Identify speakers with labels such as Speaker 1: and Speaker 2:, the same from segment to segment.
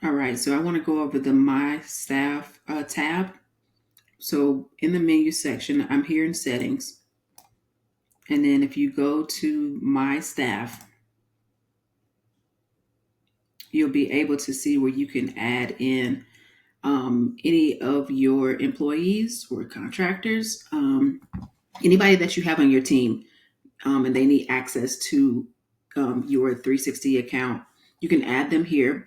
Speaker 1: All right, so I want to go over the My Staff tab. So in the menu section, I'm here in settings. And then if you go to My Staff, you'll be able to see where you can add in any of your employees or contractors, anybody that you have on your team, and they need access to your 360 account. You can add them here.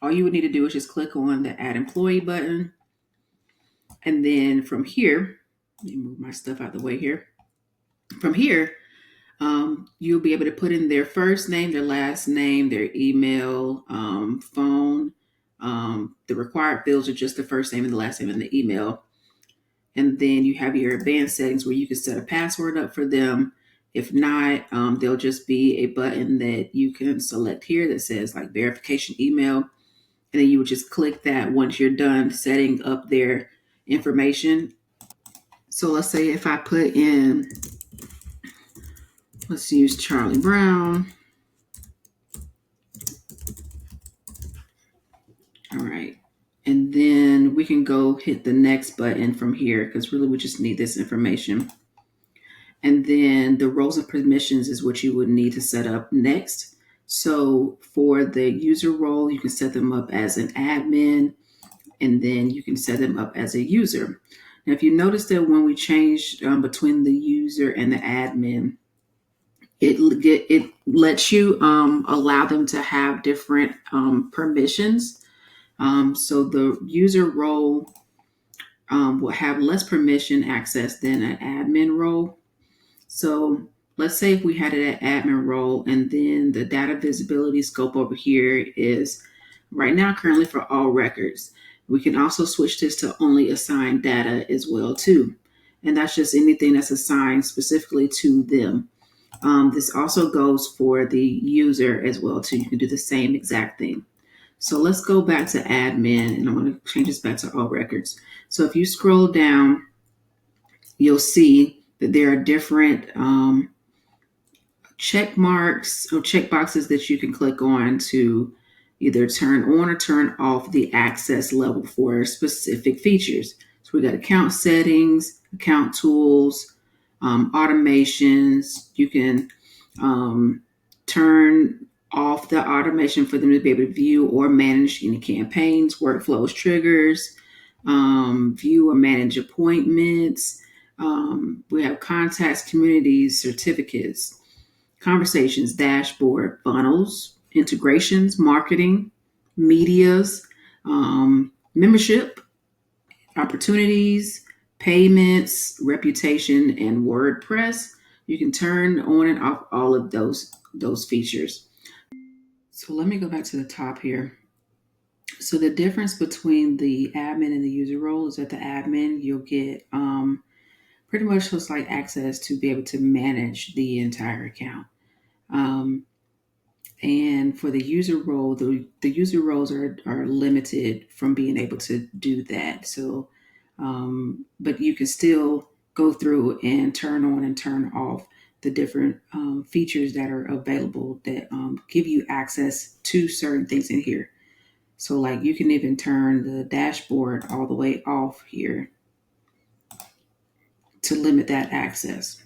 Speaker 1: All you would need to do is just click on the Add Employee button. And then from here, let me move my stuff out of the way here. From here, you'll be able to put in their first name, their last name, their email, phone. The required fields are just the first name and the last name and the email. And then you have your advanced settings where you can set a password up for them. If not, there'll just be a button that you can select here that says like verification email. And then you would just click that once you're done setting up their information. So let's say if I put in, let's use Charlie Brown. All right. And then we can go hit the next button from here because really we just need this information. And then the roles and permissions is what you would need to set up next. So for the user role, you can set them up as an admin, and then you can set them up as a user. Now, if you notice that when we changed between the user and the admin, it lets you allow them to have different permissions. So the user role will have less permission access than an admin role. So let's say if we had it at admin role, and then the data visibility scope over here is right now currently for all records. We can also switch this to only assigned data as well too. And that's just anything that's assigned specifically to them. This also goes for the user as well too. You can do the same exact thing. So let's go back to admin, and I'm going to change this back to all records. So if you scroll down, you'll see that there are different check marks or check boxes that you can click on to either turn on or turn off the access level for specific features. So we got account settings, account tools, automations. You can turn off the automation for them to be able to view or manage any campaigns, workflows, triggers, view or manage appointments. We have contacts, communities, certificates, conversations, dashboard, funnels, integrations, marketing, medias, membership, opportunities, payments, reputation, and WordPress. You can turn on and off all of those features. So let me go back to the top here. So the difference between the admin and the user role is that the admin, you'll get pretty much just like access to be able to manage the entire account. Um, and for the user role, the user roles are limited from being able to do that. So, but you can still go through and turn on and turn off the different features that are available that give you access to certain things in here. So, like you can even turn the dashboard all the way off here to limit that access.